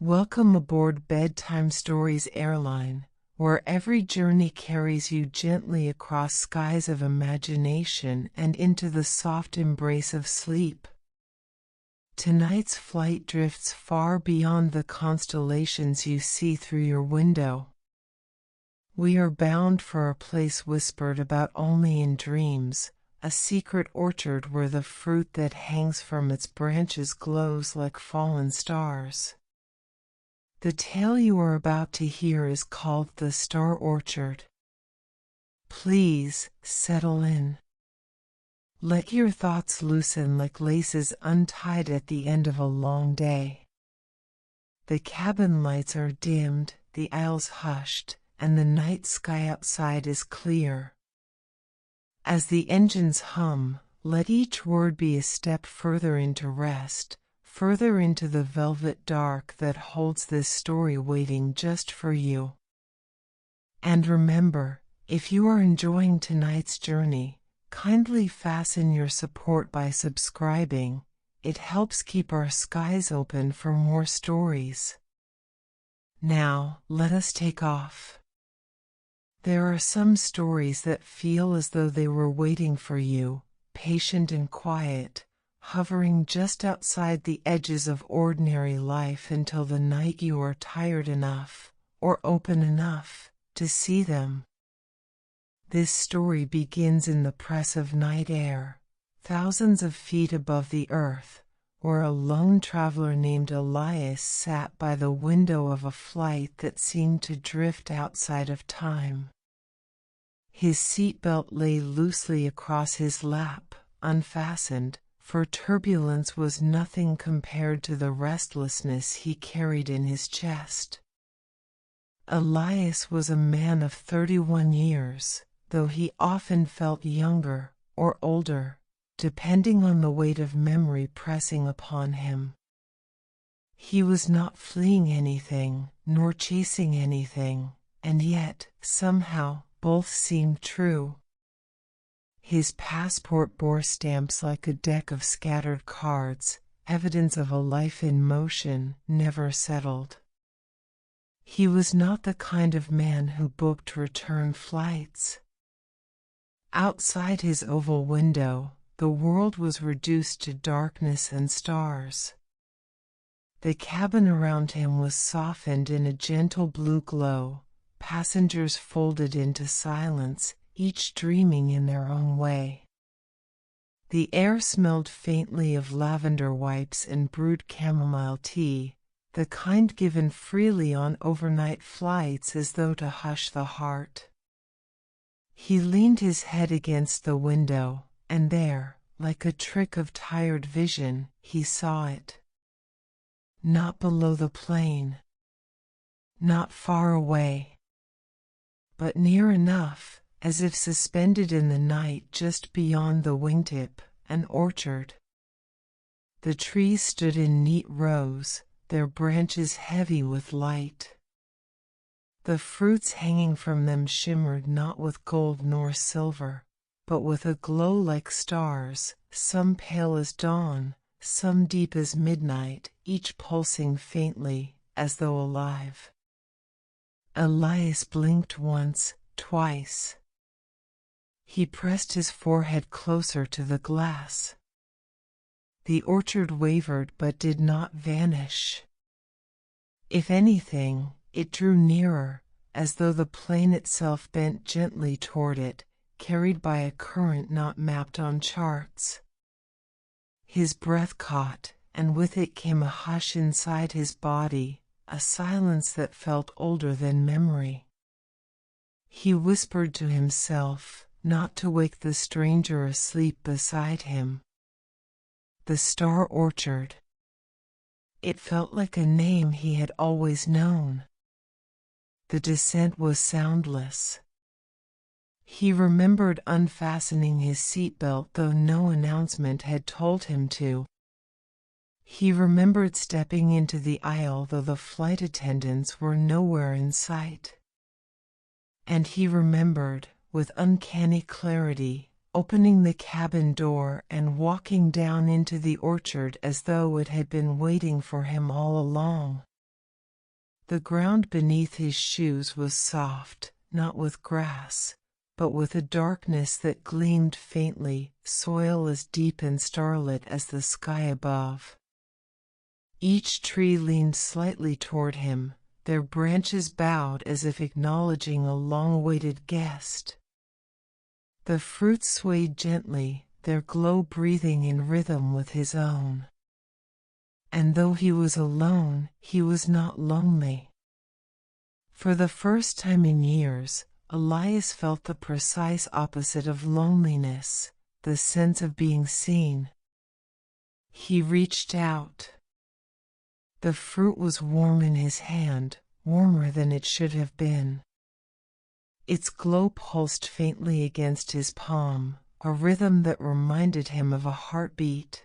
Welcome aboard Bedtime Stories Airline, where every journey carries you gently across skies of imagination and into the soft embrace of sleep. Tonight's flight drifts far beyond the constellations you see through your window. We are bound for a place whispered about only in dreams, a secret orchard where the fruit that hangs from its branches glows like fallen stars. The tale you are about to hear is called The Star Orchard. Please settle in. Let your thoughts loosen like laces untied at the end of a long day. The cabin lights are dimmed, the aisles hushed, and the night sky outside is clear. As the engines hum, let each word be a step further into rest, further into the velvet dark that holds this story waiting just for you. And remember, if you are enjoying tonight's journey, kindly fasten your support by subscribing. It helps keep our skies open for more stories. Now, let us take off. There are some stories that feel as though they were waiting for you, patient and quiet, hovering just outside the edges of ordinary life until the night you are tired enough, or open enough, to see them. This story begins in the press of night air, thousands of feet above the earth, where a lone traveler named Elias sat by the window of a flight that seemed to drift outside of time. His seatbelt lay loosely across his lap, unfastened, for turbulence was nothing compared to the restlessness he carried in his chest. Elias was a man of 31 years, though he often felt younger or older, depending on the weight of memory pressing upon him. He was not fleeing anything, nor chasing anything, and yet, somehow, both seemed true. His passport bore stamps like a deck of scattered cards, evidence of a life in motion, never settled. He was not the kind of man who booked return flights. Outside his oval window, the world was reduced to darkness and stars. The cabin around him was softened in a gentle blue glow, passengers folded into silence, each dreaming in their own way. The air smelled faintly of lavender wipes and brewed chamomile tea, the kind given freely on overnight flights as though to hush the heart. He leaned his head against the window, and there, like a trick of tired vision, he saw it. Not below the plane, not far away, but near enough, as if suspended in the night just beyond the wingtip, an orchard. The trees stood in neat rows, their branches heavy with light. The fruits hanging from them shimmered not with gold nor silver, but with a glow like stars, some pale as dawn, some deep as midnight, each pulsing faintly, as though alive. Elias blinked once, twice. He pressed his forehead closer to the glass. The orchard wavered but did not vanish. If anything, it drew nearer, as though the plane itself bent gently toward it, carried by a current not mapped on charts. His breath caught, and with it came a hush inside his body, a silence that felt older than memory. He whispered to himself, not to wake the stranger asleep beside him. The Star Orchard. It felt like a name he had always known. The descent was soundless. He remembered unfastening his seatbelt though no announcement had told him to. He remembered stepping into the aisle though the flight attendants were nowhere in sight. And he remembered, with uncanny clarity, opening the cabin door and walking down into the orchard as though it had been waiting for him all along. The ground beneath his shoes was soft, not with grass, but with a darkness that gleamed faintly, soil as deep and starlit as the sky above. Each tree leaned slightly toward him, their branches bowed as if acknowledging a long-awaited guest. The fruits swayed gently, their glow breathing in rhythm with his own. And though he was alone, he was not lonely. For the first time in years, Elias felt the precise opposite of loneliness, the sense of being seen. He reached out. The fruit was warm in his hand, warmer than it should have been. Its glow pulsed faintly against his palm, a rhythm that reminded him of a heartbeat.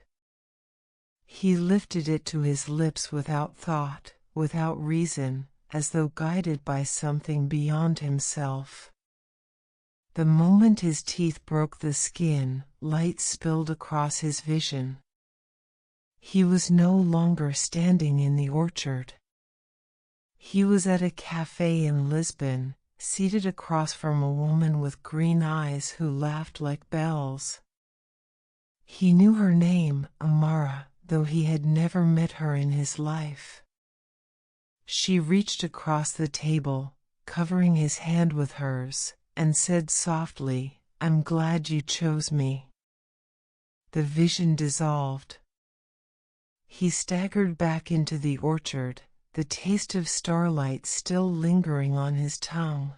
He lifted it to his lips without thought, without reason, as though guided by something beyond himself. The moment his teeth broke the skin, light spilled across his vision. He was no longer standing in the orchard. He was at a cafe in Lisbon, seated across from a woman with green eyes who laughed like bells. He knew her name, Amara, though he had never met her in his life. She reached across the table, covering his hand with hers, and said softly, "I'm glad you chose me." The vision dissolved. He staggered back into the orchard, the taste of starlight still lingering on his tongue.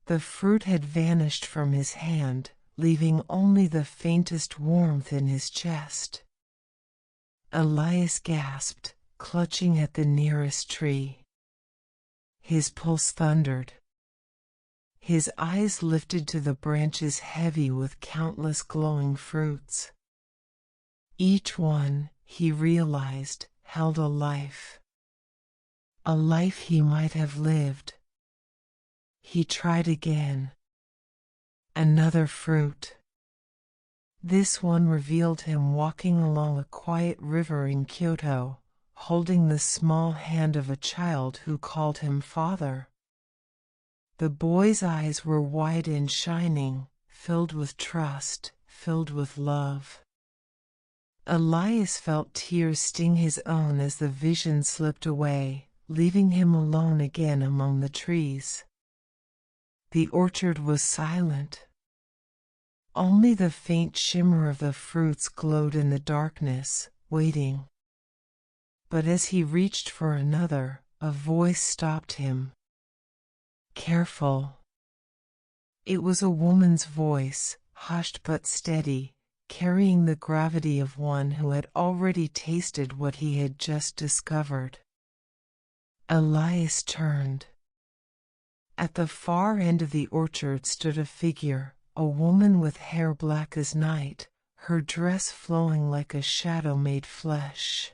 The fruit had vanished from his hand, leaving only the faintest warmth in his chest. Elias gasped, clutching at the nearest tree. His pulse thundered. His eyes lifted to the branches heavy with countless glowing fruits. Each one, he realized, held a life. A life he might have lived. He tried again. Another fruit. This one revealed him walking along a quiet river in Kyoto, holding the small hand of a child who called him father. The boy's eyes were wide and shining, filled with trust, filled with love. Elias felt tears sting his own as the vision slipped away, leaving him alone again among the trees. The orchard was silent. Only the faint shimmer of the fruits glowed in the darkness, waiting. But as he reached for another, a voice stopped him. "Careful." It was a woman's voice, hushed but steady, carrying the gravity of one who had already tasted what he had just discovered. Elias turned. At the far end of the orchard stood a figure, a woman with hair black as night, her dress flowing like a shadow-made flesh.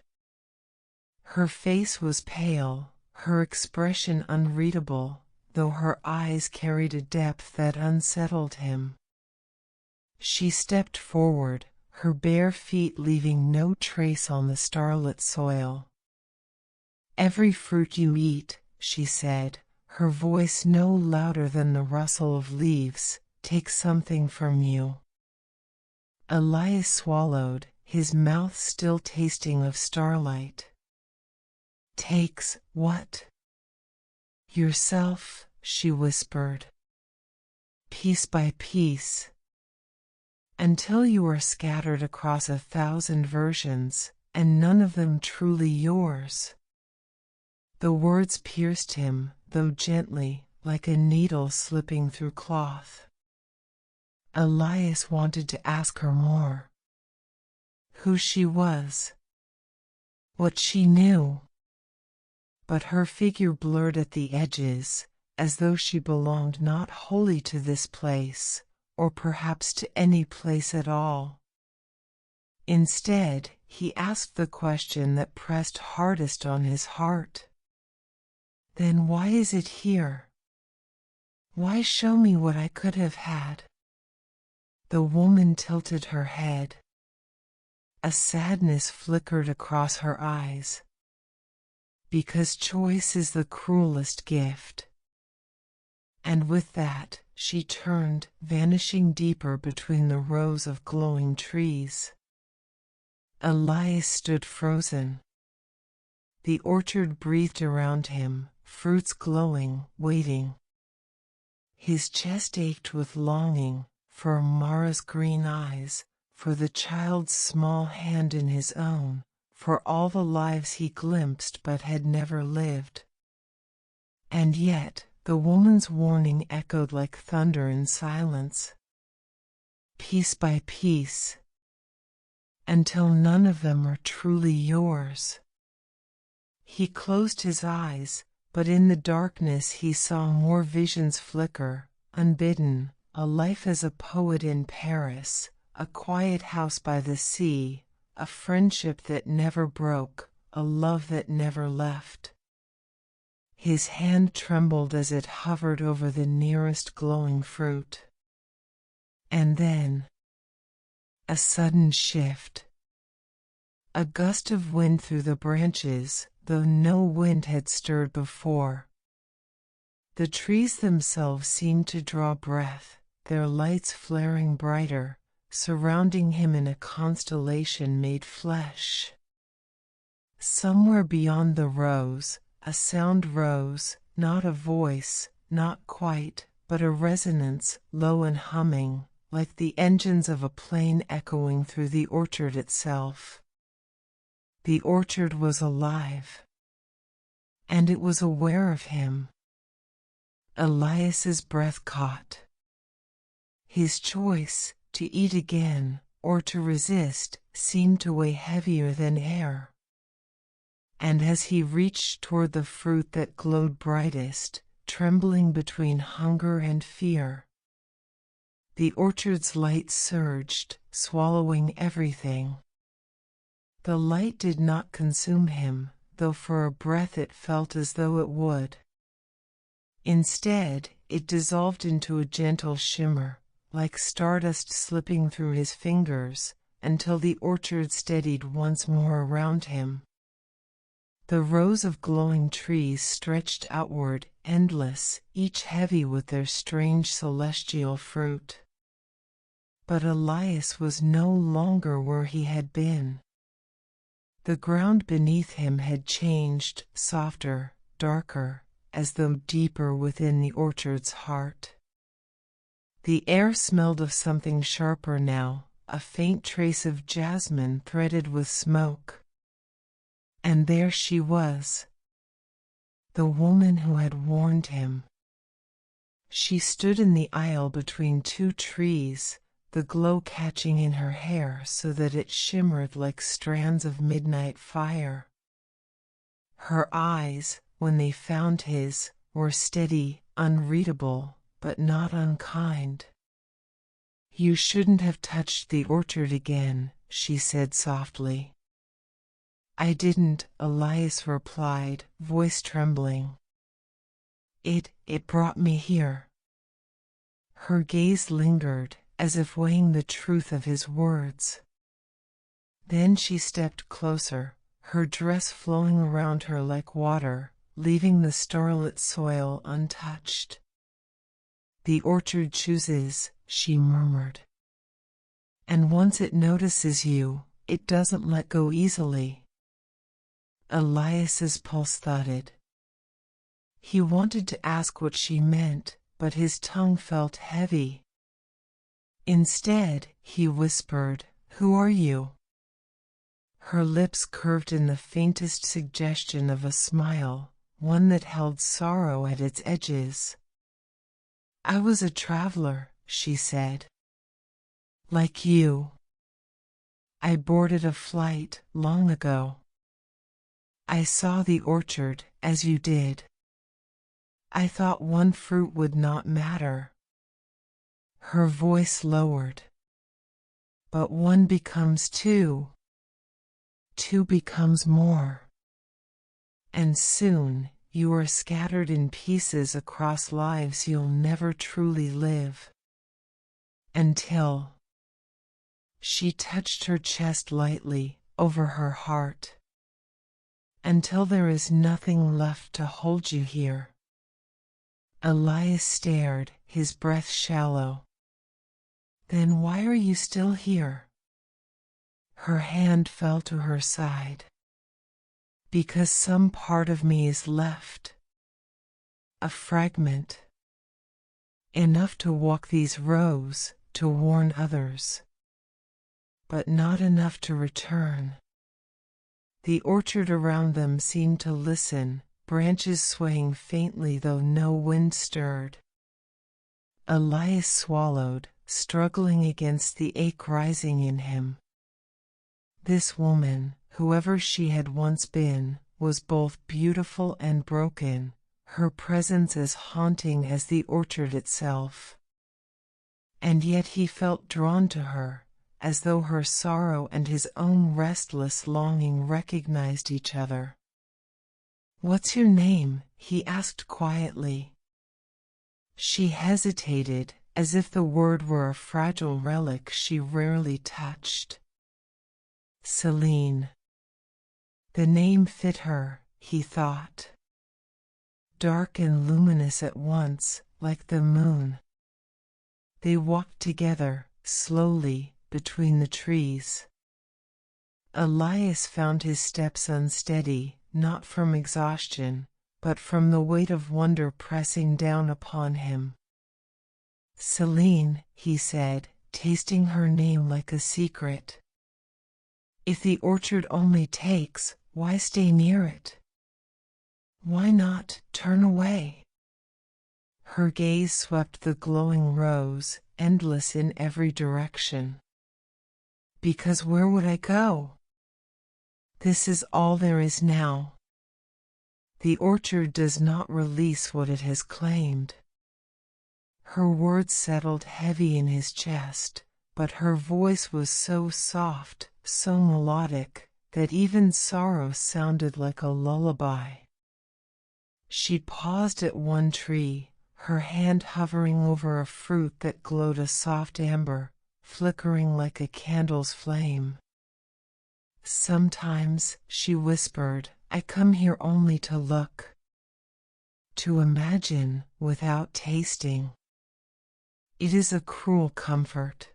Her face was pale, her expression unreadable, though her eyes carried a depth that unsettled him. She stepped forward, her bare feet leaving no trace on the starlit soil. "Every fruit you eat," she said, her voice no louder than the rustle of leaves, "takes something from you." Elias swallowed, his mouth still tasting of starlight. "Takes what?" "Yourself," she whispered. "Piece by piece. Until you are scattered across 1,000 versions, and none of them truly yours." The words pierced him, though gently, like a needle slipping through cloth. Elias wanted to ask her more. Who she was. What she knew. But her figure blurred at the edges, as though she belonged not wholly to this place, or perhaps to any place at all. Instead, he asked the question that pressed hardest on his heart. "Then why is it here? Why show me what I could have had?" The woman tilted her head. A sadness flickered across her eyes. because choice is the cruelest gift. And with that, she turned, vanishing deeper between the rows of glowing trees. Elias stood frozen. The orchard breathed around him, fruits glowing, waiting. His chest ached with longing, for Mara's green eyes, for the child's small hand in his own, for all the lives he glimpsed but had never lived. And yet, the woman's warning echoed like thunder in silence. Piece by piece, until none of them are truly yours. He closed his eyes, but in the darkness he saw more visions flicker, unbidden, a life as a poet in Paris, a quiet house by the sea, a friendship that never broke, a love that never left. His hand trembled as it hovered over the nearest glowing fruit. And then, a sudden shift. A gust of wind through the branches, though no wind had stirred before. The trees themselves seemed to draw breath, their lights flaring brighter, surrounding him in a constellation made flesh. Somewhere beyond the rows, a sound rose, not a voice, not quite, but a resonance, low and humming, like the engines of a plane echoing through the orchard itself. The orchard was alive. And it was aware of him. Elias's breath caught. His choice, to eat again, or to resist, seemed to weigh heavier than air. And as he reached toward the fruit that glowed brightest, trembling between hunger and fear, the orchard's light surged, swallowing everything. The light did not consume him, though for a breath it felt as though it would. Instead, it dissolved into a gentle shimmer, like stardust slipping through his fingers, until the orchard steadied once more around him. The rows of glowing trees stretched outward, endless, each heavy with their strange celestial fruit. But Elias was no longer where he had been. The ground beneath him had changed, softer, darker, as though deeper within the orchard's heart. The air smelled of something sharper now, a faint trace of jasmine threaded with smoke. And there she was, the woman who had warned him. She stood in the aisle between two trees, the glow catching in her hair so that it shimmered like strands of midnight fire. Her eyes, when they found his, were steady, unreadable, but not unkind. "You shouldn't have touched the orchard again," she said softly. "I didn't," Elias replied, voice trembling. It brought me here." Her gaze lingered, as if weighing the truth of his words. Then she stepped closer, her dress flowing around her like water, leaving the starlit soil untouched. "The orchard chooses," she murmured. "And once it notices you, it doesn't let go easily." Elias's pulse thudded. He wanted to ask what she meant, but his tongue felt heavy. Instead, he whispered, "Who are you?" Her lips curved in the faintest suggestion of a smile, one that held sorrow at its edges. "I was a traveler," she said. "Like you. I boarded a flight long ago. I saw the orchard, as you did. I thought one fruit would not matter." Her voice lowered. "But one becomes two. Two becomes more. And soon, you are scattered in pieces across lives you'll never truly live. Until..." She touched her chest lightly, over her heart. until there is nothing left to hold you here. Elias stared, his breath shallow. Then why are you still here? Her hand fell to her side. Because some part of me is left. A fragment. Enough to walk these rows, to warn others. But not enough to return. The orchard around them seemed to listen, branches swaying faintly though no wind stirred. Elias swallowed, struggling against the ache rising in him. This woman, whoever she had once been, was both beautiful and broken, her presence as haunting as the orchard itself. And yet he felt drawn to her, as though her sorrow and his own restless longing recognized each other. "What's your name?" he asked quietly. She hesitated, as if the word were a fragile relic she rarely touched. Celine. The name fit her, he thought. Dark and luminous at once, like the moon. They walked together, slowly, between the trees. Elias found his steps unsteady, not from exhaustion, but from the weight of wonder pressing down upon him. "Celine," he said, tasting her name like a secret. "If the orchard only takes, why stay near it? Why not turn away?" Her gaze swept the glowing rows, endless in every direction. "Because where would I go? This is all there is now. The orchard does not release what it has claimed." Her words settled heavy in his chest, but her voice was so soft, so melodic, that even sorrow sounded like a lullaby. She paused at one tree, her hand hovering over a fruit that glowed a soft amber, flickering like a candle's flame. "Sometimes," she whispered, "I come here only to look. To imagine, without tasting. It is a cruel comfort."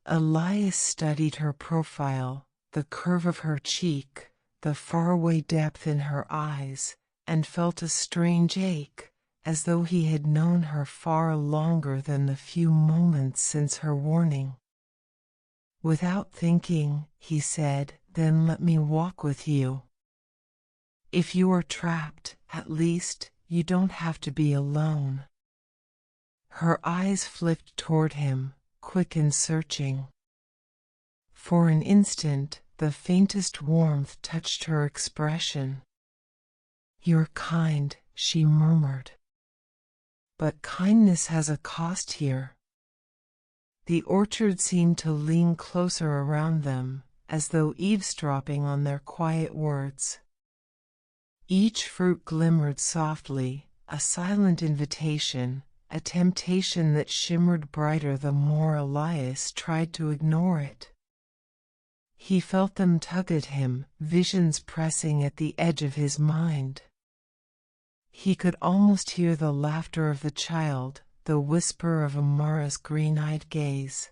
Elias studied her profile, the curve of her cheek, the faraway depth in her eyes, and felt a strange ache, as though he had known her far longer than the few moments since her warning. "Without thinking," he said, "then let me walk with you. If you are trapped, at least, you don't have to be alone." Her eyes flicked toward him, quick and searching. For an instant, the faintest warmth touched her expression. "You're kind," she murmured. "But kindness has a cost here." The orchard seemed to lean closer around them, as though eavesdropping on their quiet words. Each fruit glimmered softly, a silent invitation, a temptation that shimmered brighter the more Elias tried to ignore it. He felt them tug at him, visions pressing at the edge of his mind. He could almost hear the laughter of the child, the whisper of Amara's green-eyed gaze.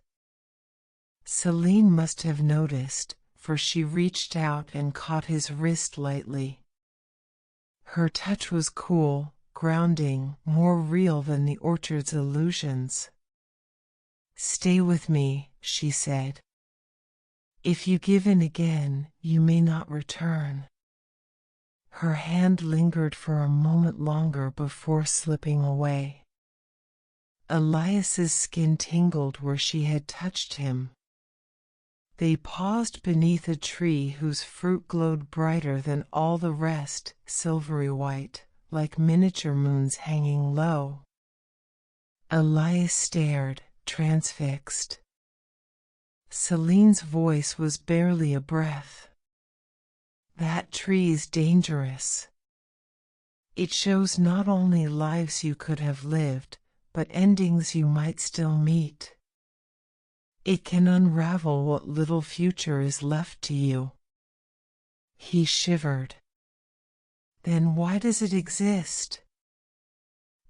Celine must have noticed, for she reached out and caught his wrist lightly. Her touch was cool, grounding, more real than the orchard's illusions. "Stay with me," she said. "If you give in again, you may not return." Her hand lingered for a moment longer before slipping away. Elias's skin tingled where she had touched him. They paused beneath a tree whose fruit glowed brighter than all the rest, silvery white, like miniature moons hanging low. Elias stared, transfixed. Celine's voice was barely a breath. "That tree's dangerous. It shows not only lives you could have lived, but endings you might still meet. It can unravel what little future is left to you." He shivered. Then why does it exist?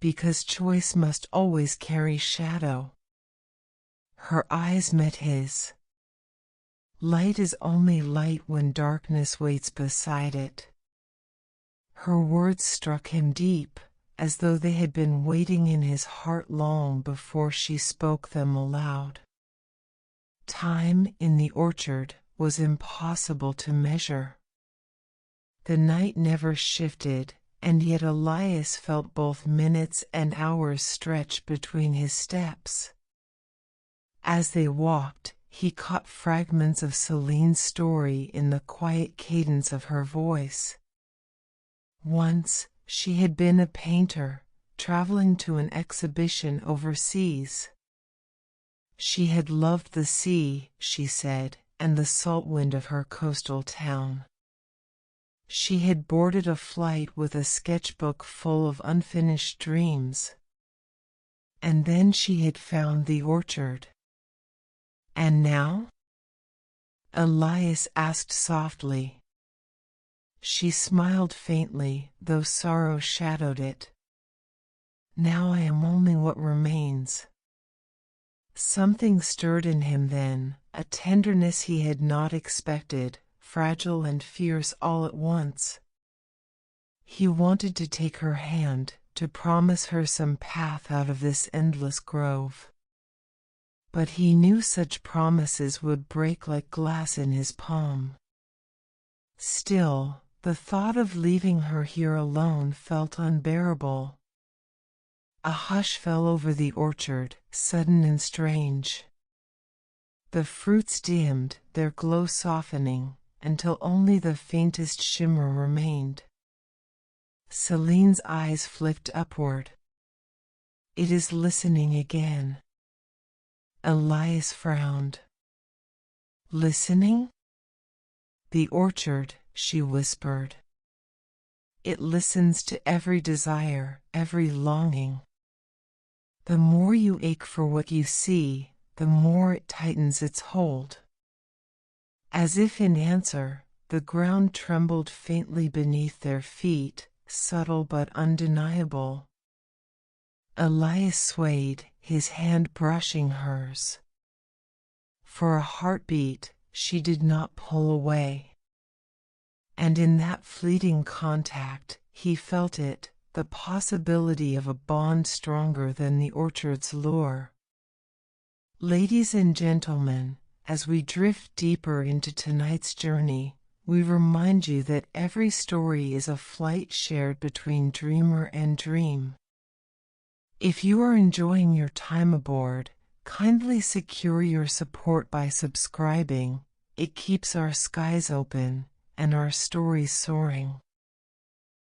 Because choice must always carry shadow. Her eyes met his. Light is only light when darkness waits beside it. Her words struck him deep, as though they had been waiting in his heart long before she spoke them aloud. Time in the orchard was impossible to measure. The night never shifted, and yet Elias felt both minutes and hours stretch between his steps. As they walked, he caught fragments of Celine's story in the quiet cadence of her voice. Once, she had been a painter, traveling to an exhibition overseas. She had loved the sea, she said, and the salt wind of her coastal town. She had boarded a flight with a sketchbook full of unfinished dreams. And then she had found the orchard. And now? Elias asked softly. She smiled faintly, though sorrow shadowed it. Now I am only what remains. Something stirred in him then, a tenderness he had not expected, fragile and fierce all at once. He wanted to take her hand, to promise her some path out of this endless grove. But he knew such promises would break like glass in his palm. Still, the thought of leaving her here alone felt unbearable. A hush fell over the orchard, sudden and strange. The fruits dimmed, their glow softening, until only the faintest shimmer remained. Celine's eyes flicked upward. It is listening again. Elias frowned. Listening? The orchard, she whispered. It listens to every desire, every longing. The more you ache for what you see, the more it tightens its hold. As if in answer, the ground trembled faintly beneath their feet, subtle but undeniable. Elias swayed, his hand brushing hers. For a heartbeat, she did not pull away. And in that fleeting contact, he felt it, the possibility of a bond stronger than the orchard's lure. Ladies and gentlemen, as we drift deeper into tonight's journey, we remind you that every story is a flight shared between dreamer and dream. If you are enjoying your time aboard, kindly secure your support by subscribing. It keeps our skies open and our stories soaring.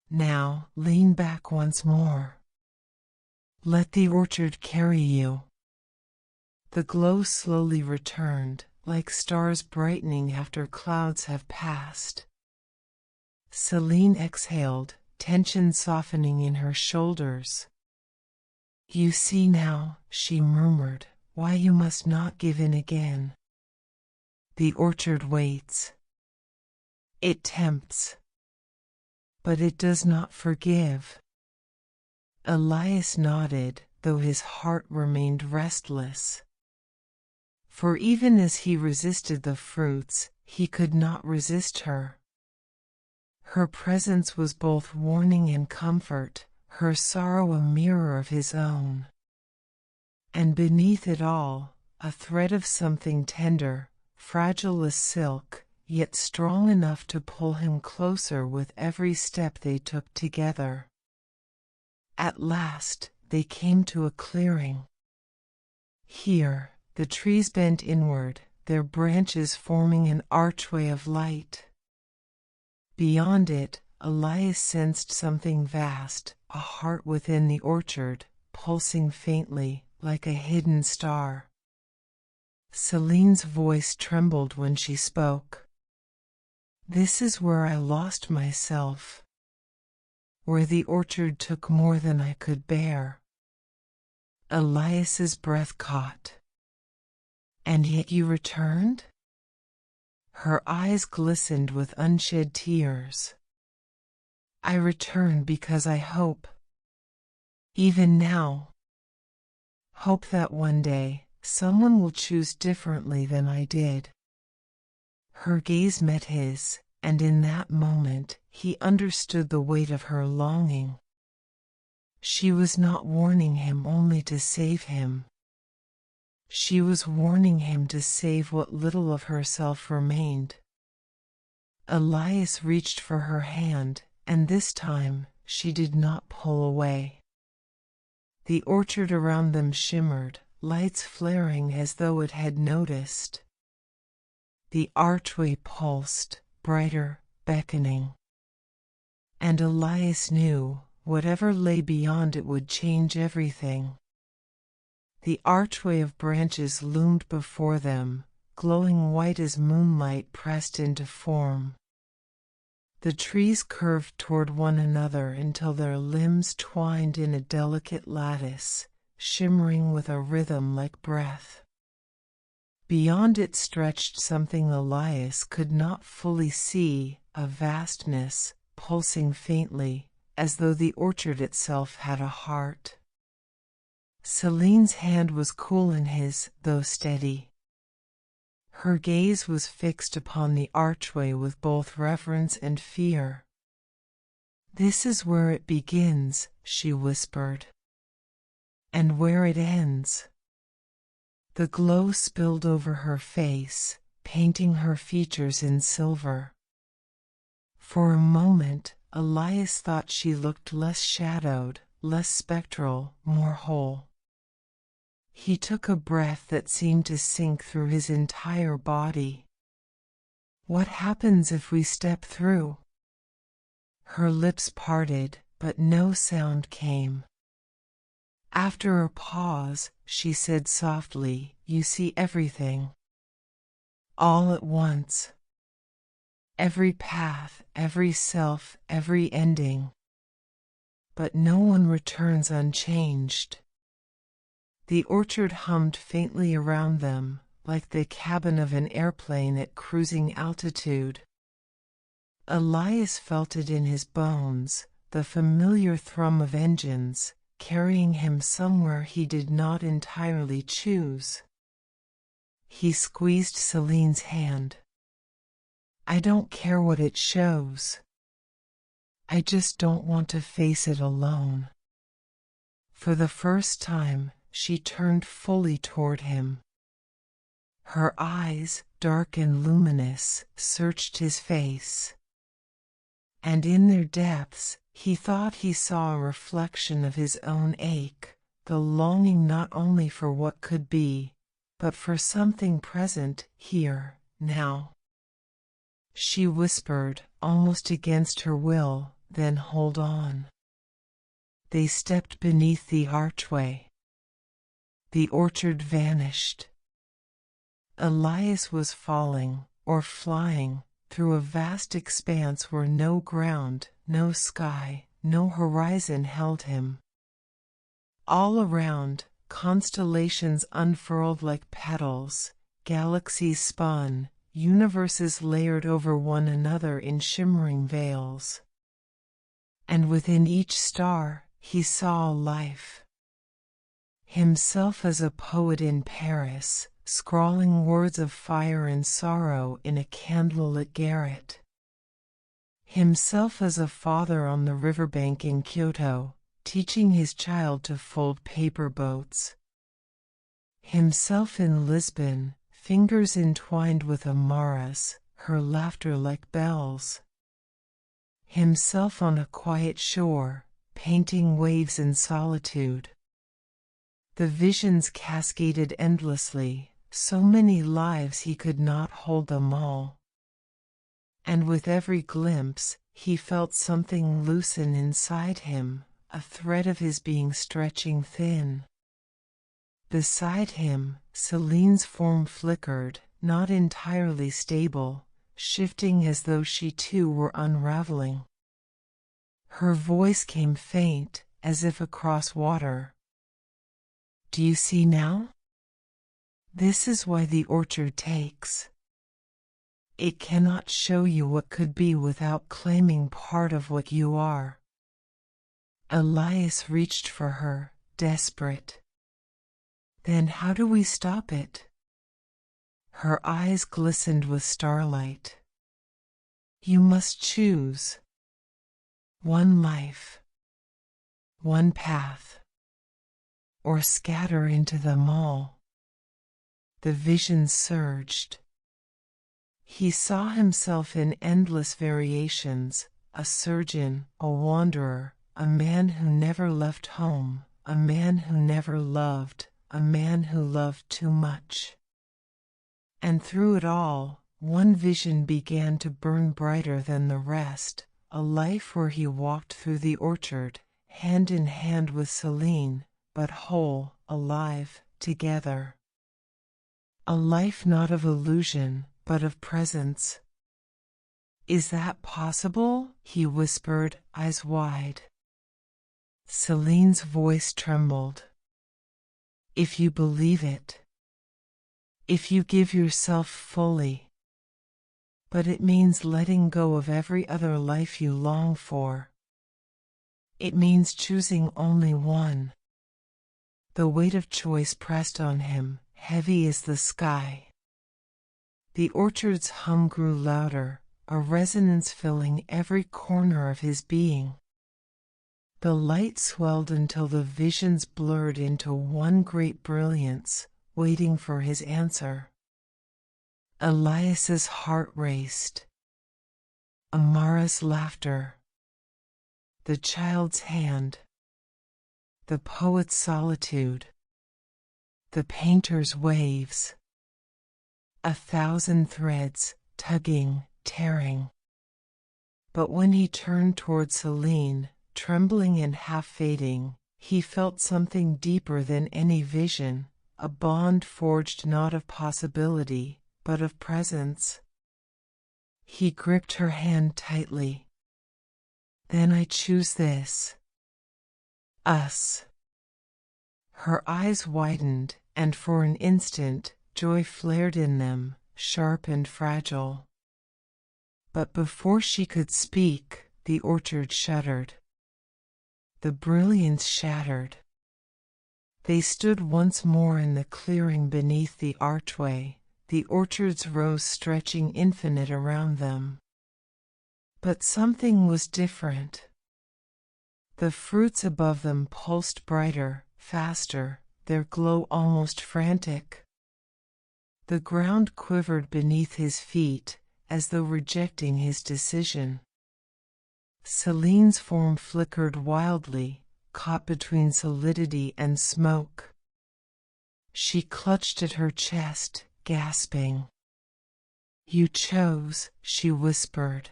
Now, lean back once more. Let the orchard carry you. The glow slowly returned, like stars brightening after clouds have passed. Celine exhaled, tension softening in her shoulders. You see now, she murmured, why you must not give in again. The orchard waits. It tempts. But it does not forgive. Elias nodded, though his heart remained restless. For even as he resisted the fruits, he could not resist her. Her presence was both warning and comfort, her sorrow a mirror of his own. And beneath it all, a thread of something tender, fragile as silk, yet strong enough to pull him closer with every step they took together. At last, they came to a clearing. Here, the trees bent inward, their branches forming an archway of light. Beyond it, Elias sensed something vast, a heart within the orchard, pulsing faintly, like a hidden star. Celine's voice trembled when she spoke. This is where I lost myself. Where the orchard took more than I could bear. Elias's breath caught. And yet you returned? Her eyes glistened with unshed tears. I return because I hope. Even now. Hope that one day, someone will choose differently than I did. Her gaze met his, and in that moment, he understood the weight of her longing. She was not warning him only to save him. She was warning him to save what little of herself remained. Elias reached for her hand, and this time she did not pull away. The orchard around them shimmered, lights flaring as though it had noticed. The archway pulsed, brighter, beckoning. And Elias knew, whatever lay beyond it would change everything. The archway of branches loomed before them, glowing white as moonlight pressed into form. The trees curved toward one another until their limbs twined in a delicate lattice, shimmering with a rhythm like breath. Beyond it stretched something Elias could not fully see, a vastness, pulsing faintly, as though the orchard itself had a heart. Celine's hand was cool in his, though steady. Her gaze was fixed upon the archway with both reverence and fear. "This is where it begins," she whispered. "And where it ends." The glow spilled over her face, painting her features in silver. For a moment, Elias thought she looked less shadowed, less spectral, more whole. He took a breath that seemed to sink through his entire body. "What happens if we step through?" Her lips parted, but no sound came. After a pause, she said softly, "You see everything. All at once. Every path, every self, every ending. But no one returns unchanged." The orchard hummed faintly around them, like the cabin of an airplane at cruising altitude. Elias felt it in his bones, the familiar thrum of engines, carrying him somewhere he did not entirely choose. He squeezed Celine's hand. "I don't care what it shows. I just don't want to face it alone." For the first time, she turned fully toward him. Her eyes, dark and luminous, searched his face. And in their depths, he thought he saw a reflection of his own ache, the longing not only for what could be, but for something present, here, now. She whispered, almost against her will, "Then hold on." They stepped beneath the archway. The orchard vanished. Elias was falling, or flying, through a vast expanse where no ground, no sky, no horizon held him. All around, constellations unfurled like petals, galaxies spun, universes layered over one another in shimmering veils. And within each star, he saw life. Himself as a poet in Paris, scrawling words of fire and sorrow in a candlelit garret. Himself as a father on the riverbank in Kyoto, teaching his child to fold paper boats. Himself in Lisbon, fingers entwined with Amara's, her laughter like bells. Himself on a quiet shore, painting waves in solitude. The visions cascaded endlessly, so many lives he could not hold them all. And with every glimpse, he felt something loosen inside him, a thread of his being stretching thin. Beside him, Celine's form flickered, not entirely stable, shifting as though she too were unraveling. Her voice came faint, as if across water. "Do you see now? This is why the orchard takes. It cannot show you what could be without claiming part of what you are. Elias reached for her, desperate. Then how do we stop it? Her eyes glistened with starlight. You must choose. One life. One path. Or scatter into them all. The vision surged. He saw himself in endless variations, a surgeon, a wanderer, a man who never left home, a man who never loved, a man who loved too much. And through it all, one vision began to burn brighter than the rest, a life where he walked through the orchard, hand in hand with Celine, but whole, alive, together. A life not of illusion, but of presence. Is that possible? He whispered, eyes wide. Celine's voice trembled. If you believe it. If you give yourself fully. But it means letting go of every other life you long for. It means choosing only one. The weight of choice pressed on him, heavy as the sky. The orchard's hum grew louder, a resonance filling every corner of his being. The light swelled until the visions blurred into one great brilliance, waiting for his answer. Elias's heart raced. Amara's laughter. The child's hand. The poet's solitude. The painter's waves. 1,000 threads, tugging, tearing. But when he turned toward Celine, trembling and half-fading, he felt something deeper than any vision, a bond forged not of possibility, but of presence. He gripped her hand tightly. Then I choose this. Us. Her eyes widened, and for an instant, joy flared in them, sharp and fragile. But before she could speak, the orchard shuddered. The brilliance shattered. They stood once more in the clearing beneath the archway, the orchard's rows stretching infinite around them. But something was different. The fruits above them pulsed brighter, faster, their glow almost frantic. The ground quivered beneath his feet, as though rejecting his decision. Celine's form flickered wildly, caught between solidity and smoke. She clutched at her chest, gasping. You chose, she whispered.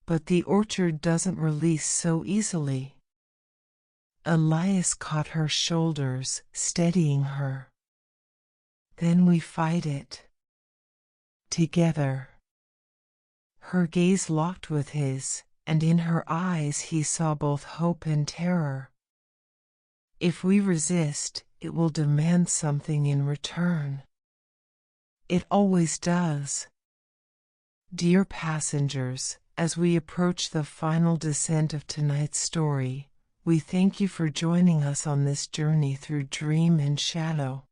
But the orchard doesn't release so easily. Elias caught her shoulders, steadying her. Then we fight it. Together. Her gaze locked with his, and in her eyes he saw both hope and terror. If we resist, it will demand something in return. It always does. Dear passengers, as we approach the final descent of tonight's story, we thank you for joining us on this journey through dream and shadow.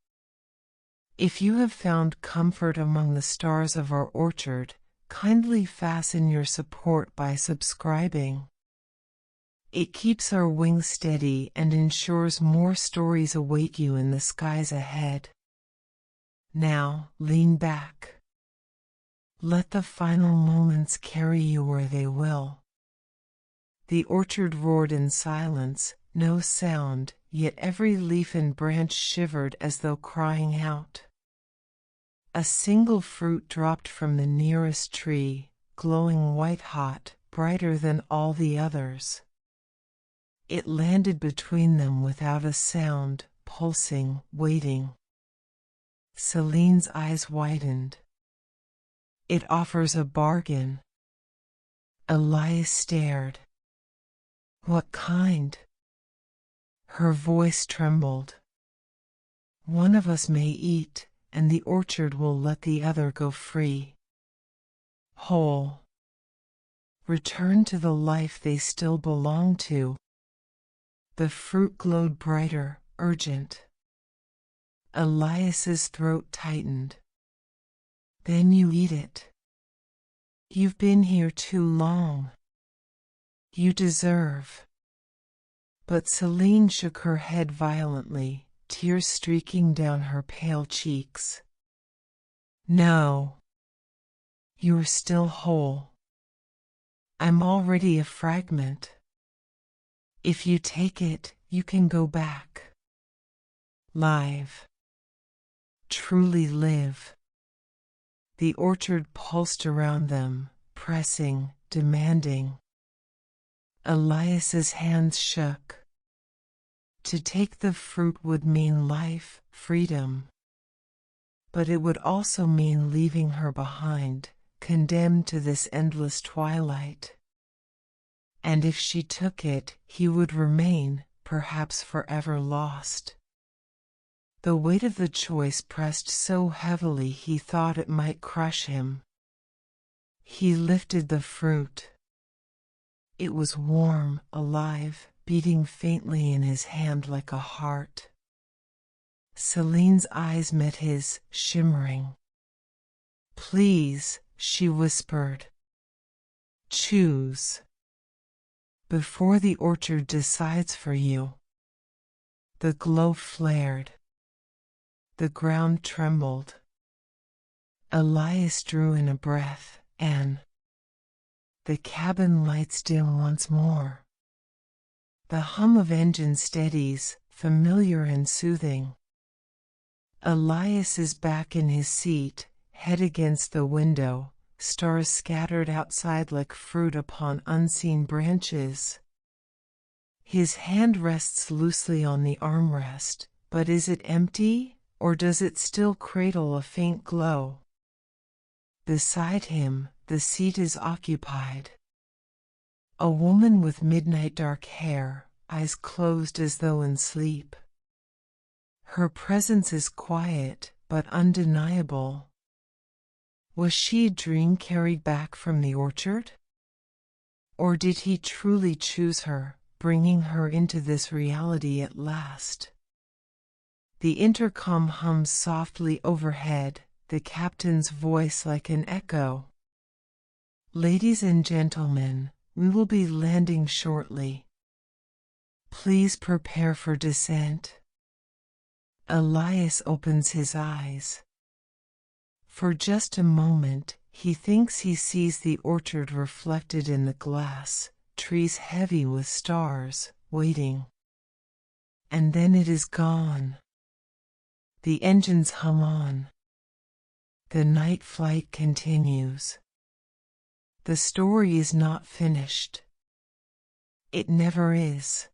If you have found comfort among the stars of our orchard, kindly fasten your support by subscribing. It keeps our wings steady and ensures more stories await you in the skies ahead. Now, lean back. Let the final moments carry you where they will. The orchard roared in silence, no sound, yet every leaf and branch shivered as though crying out. A single fruit dropped from the nearest tree, glowing white-hot, brighter than all the others. It landed between them without a sound, pulsing, waiting. Celine's eyes widened. It offers a bargain. Elias stared. What kind? Her voice trembled. One of us may eat, and the orchard will let the other go free. whole. Return to the life they still belong to. The fruit glowed brighter, urgent. Elias's throat tightened. Then you eat it. You've been here too long. You deserve. But Celine shook her head violently, tears streaking down her pale cheeks. No. You're still whole. I'm already a fragment. If you take it, you can go back. Live. Truly live. The orchard pulsed around them, pressing, demanding. Elias's hands shook. To take the fruit would mean life, freedom. But it would also mean leaving her behind, condemned to this endless twilight. And if she took it, he would remain, perhaps forever lost. The weight of the choice pressed so heavily he thought it might crush him. He lifted the fruit. It was warm, alive, beating faintly in his hand like a heart. Celine's eyes met his, shimmering. Please, she whispered. Choose. Before the orchard decides for you. The glow flared. The ground trembled. Elias drew in a breath, and the cabin lights dim once more. The hum of engine steadies, familiar and soothing. Elias is back in his seat, head against the window, stars scattered outside like fruit upon unseen branches. His hand rests loosely on the armrest, but is it empty, or does it still cradle a faint glow? Beside him, the seat is occupied. A woman with midnight dark hair, eyes closed as though in sleep. Her presence is quiet, but undeniable. Was she a dream carried back from the orchard? Or did he truly choose her, bringing her into this reality at last? The intercom hums softly overhead, the captain's voice like an echo. Ladies and gentlemen, we will be landing shortly. Please prepare for descent. Elias opens his eyes. For just a moment, he thinks he sees the orchard reflected in the glass, trees heavy with stars, waiting. And then it is gone. The engines hum on. The night flight continues. The story is not finished. It never is.